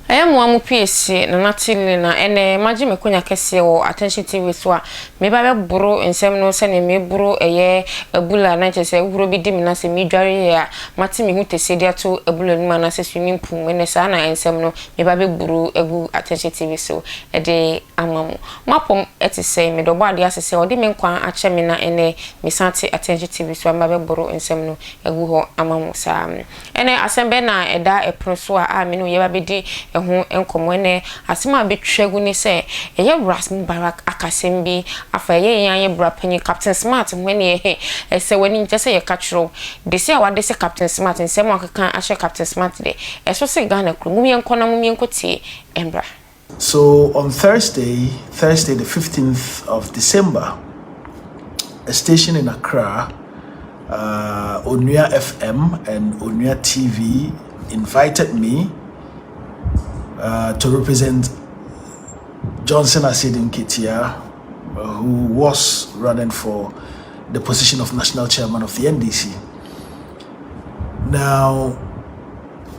I am one PC, no natilina, and imagine me kunya kese or attention TV so maybe I bro in some no sending me bro a year a bulla na say bro be dimina se me dware ya mati me hu te se dia to a bulla man as swimming pool when sana and some no maybe bro egu attention TV so e de amamu mapom eti say me do body as say odi me nkwan ache me na ene me santi attention TV so maybe bro in some no egu ho amamu sa ene asembe na eda e proso a me no ye ba be di eho enkomo ne asema betwegu ni se eye ras Mubarak akasem bi afa ye yan bra panyi Captain Smart when ye se wani nche se ye katro de se awade se Captain Smart nsem akaka ahye Captain Smart de eso se Ghana kru mum yenkona mum yenkoti embra. So on Thursday the 15th of December, a station in Accra, Onua FM and Onua TV invited me to represent Johnson Asedin Ketia, who was running for the position of national chairman of the NDC. Now,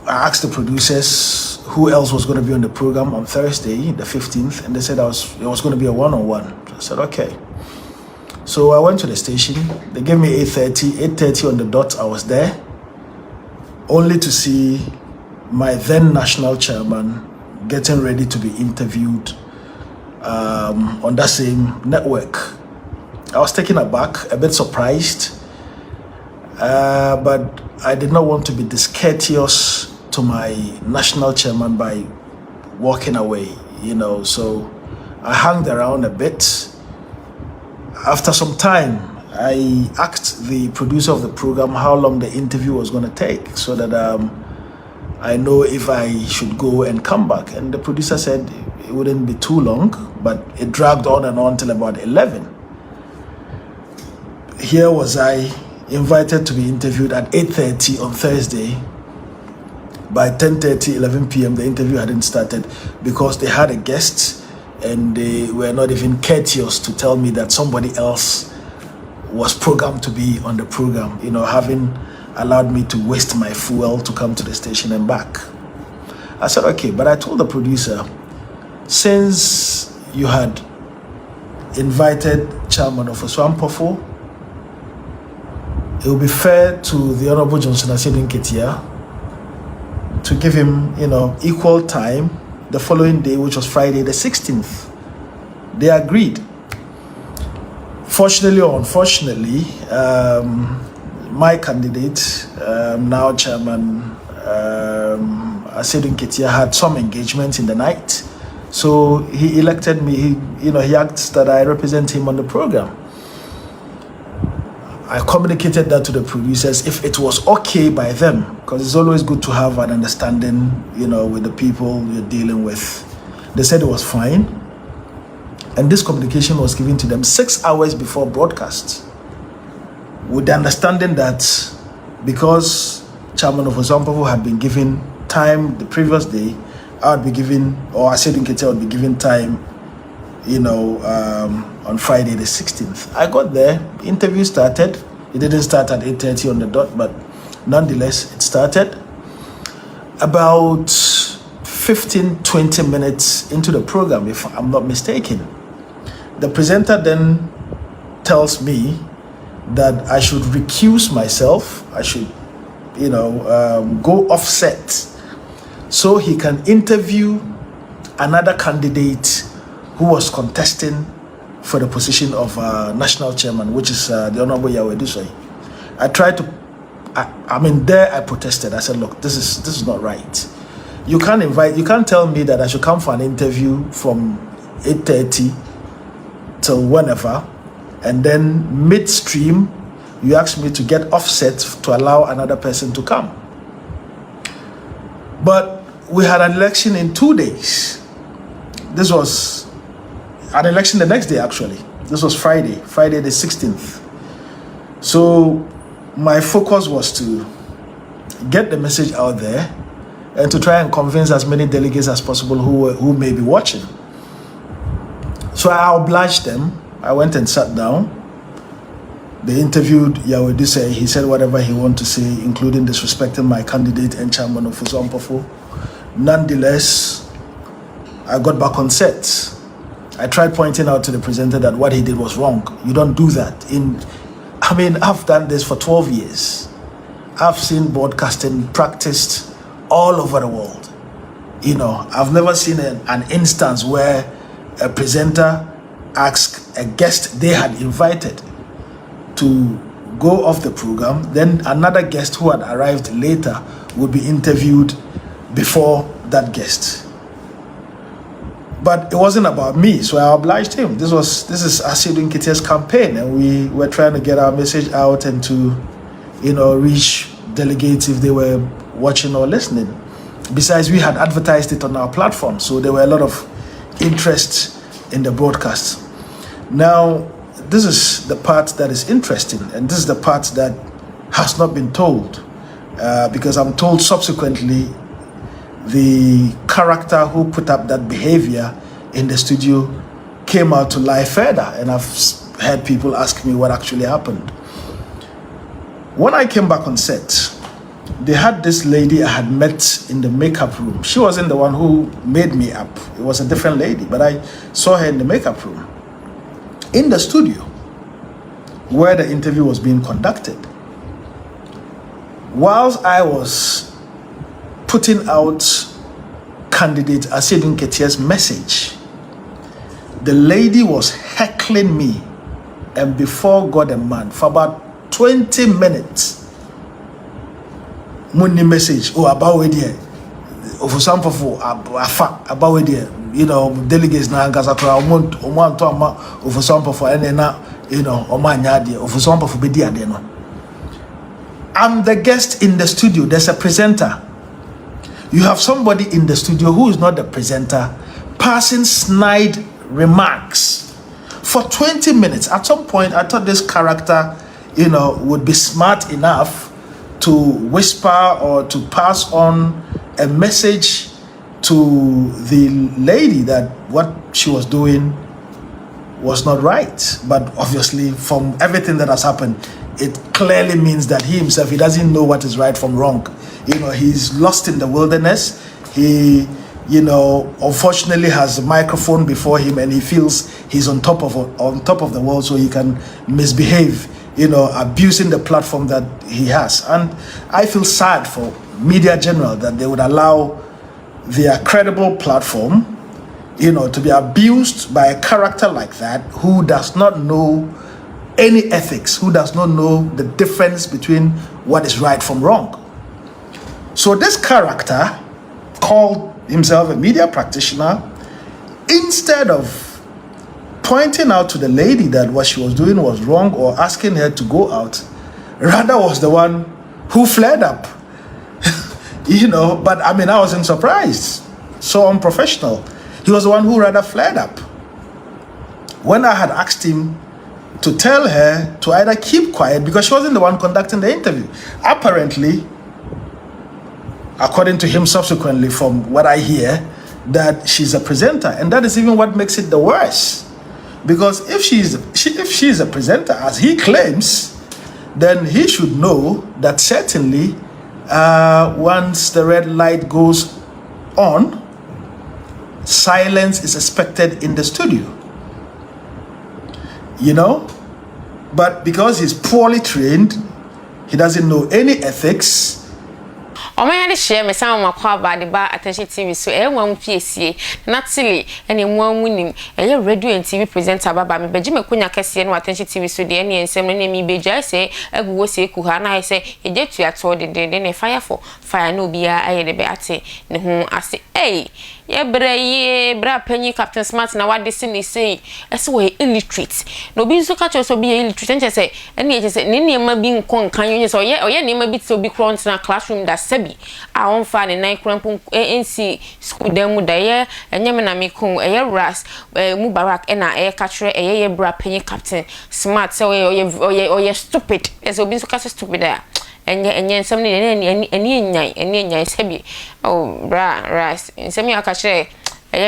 I asked the producers who else was going to be on the program on Thursday, the 15th, and they said it was going to be a one-on-one. I said, okay. So I went to the station. They gave me 8:30 on the dot. I was there, only to see my then national chairman getting ready to be interviewed on that same network. I was taken aback, a bit surprised, but I did not want to be discourteous to my national chairman by walking away, so I hung around a bit. After some time, I asked the producer of the program how long the interview was going to take so that I know if I should go and come back. And the producer said it wouldn't be too long, but it dragged on and on till about 11. Here was I, invited to be interviewed at 8:30 on Thursday. By 10:30, 11 p.m., the interview hadn't started because they had a guest and they were not even courteous to tell me that somebody else was programmed to be on the program, having allowed me to waste my fuel to come to the station and back. I said, okay, but I told the producer, since you had invited Chairman of Oswampofo, it would be fair to the Honorable Johnson Asedin Ketia to give him, equal time the following day, which was Friday the 16th. They agreed. Fortunately or unfortunately, my candidate, now Chairman Asedin Ketia, had some engagement in the night, so he elected me. He asked that I represent him on the program. I communicated that to the producers if it was okay by them, because it's always good to have an understanding, with the people you're dealing with. They said it was fine, and this communication was given to them 6 hours before broadcast, with the understanding that because Chairman of Oswampofo had been given time the previous day, I would be given, or Asedin Ketia would be given time, on Friday the 16th. I got there, the interview started. It didn't start at 8:30 on the dot, but nonetheless, it started. About 15-20 minutes into the program, if I'm not mistaken, the presenter then tells me that I should recuse myself. I should, go offset so he can interview another candidate who was contesting for the position of national chairman, which is the Honorable Yahweh Dusai. I tried to, I protested. I said, look, this is not right. You can't tell me that I should come for an interview from 8:30 till whenever, and then midstream, you ask me to get offset to allow another person to come. But we had an election in 2 days. This was an election the next day, actually. This was Friday the 16th. So my focus was to get the message out there and to try and convince as many delegates as possible who may be watching. So I obliged them. I went and sat down. They interviewed Yahweh Dusai. He said whatever he wanted to say, including disrespecting my candidate and chairman of Oswampofo. Nonetheless, I got back on set, I tried pointing out to the presenter that what he did was wrong. You don't do that. I've done this for 12 years. I've seen broadcasting practiced all over the world. I've never seen an instance where a presenter asked a guest they had invited to go off the program, then another guest who had arrived later would be interviewed before that guest. But it wasn't about me, so I obliged him. This is Asidun Kitia's campaign, and we were trying to get our message out and to, reach delegates if they were watching or listening. Besides, we had advertised it on our platform, so there were a lot of interest in the broadcast. Now, this is the part that is interesting, and this is the part that has not been told, because I'm told subsequently the character who put up that behavior in the studio came out to lie further, and I've heard people ask me what actually happened. When I came back on set, they had this lady I had met in the makeup room. She wasn't the one who made me up. It was a different lady, but I saw her in the makeup room. In the studio, where the interview was being conducted, whilst I was putting out candidate Asidun Ketia's message, the lady was heckling me, and before God and man, for about 20 minutes, money message, about where there, for some people, about where there, delegates na gasakra, want to for some people, and then, omanyadi, for some people, be there, I'm the guest in the studio. There's a presenter. You have somebody in the studio who is not the presenter, passing snide remarks for 20 minutes. At some point, I thought this character, would be smart enough to whisper or to pass on a message to the lady that what she was doing was not right. But obviously, from everything that has happened, it clearly means that he himself, he doesn't know what is right from wrong. He's lost in the wilderness. He, unfortunately has a microphone before him, and he feels he's on top of the world, so he can misbehave, abusing the platform that he has. And I feel sad for media general that they would allow their credible platform, to be abused by a character like that who does not know any ethics, who does not know the difference between what is right from wrong. So this character called himself a media practitioner, instead of pointing out to the lady that what she was doing was wrong or asking her to go out, rather was the one who flared up. But I wasn't surprised. So unprofessional. He was the one who rather flared up. When I had asked him to tell her to either keep quiet, because she wasn't the one conducting the interview. Apparently, according to him subsequently, from what I hear, that she's a presenter, and that is even what makes it the worst. Because if she's a presenter, as he claims, then he should know that certainly once the red light goes on, silence is expected in the studio. But because he's poorly trained, he doesn't know any ethics. O me had share me some makwa ba de ba attention TV so nwa mfiesie natili ene nwa munim radio and TV presenter baba me beji mekonya kese no attention TV so de ene ensem no mi beja se aguwo se ku ha na se eje tuato de ne fire for fire no bia aye de be ate ne ho ase ye bra panyi Captain Smart na wade se ni sei ese we illiterate no bi nso ka cho so bi illiterate nche se ene ye se ne niema bi nkon kan ye so oye niema bi so bi cront na classroom da sebi a on fa ne nine cramp NC school dem mu da ye enye me na me kon ras Mubarak na ka kire ye bra panyi Captain Smart se oye stupid ese obi nso ka se stupid da enye nsem ne eni nyai sebi bra ras nsem ya ka kire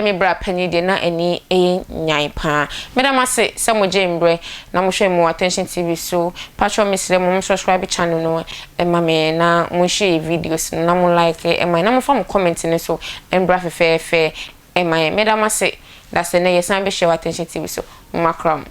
me bra panyi de na eni nyai pa medam ase samoje mbre na mo hwe mo attention TV so patro mesle mo subscribe channel no ma me na mo share videos na mo like ma na mo fam comment ne so embra fefe my madam say that's the next time be show attention TV so macram.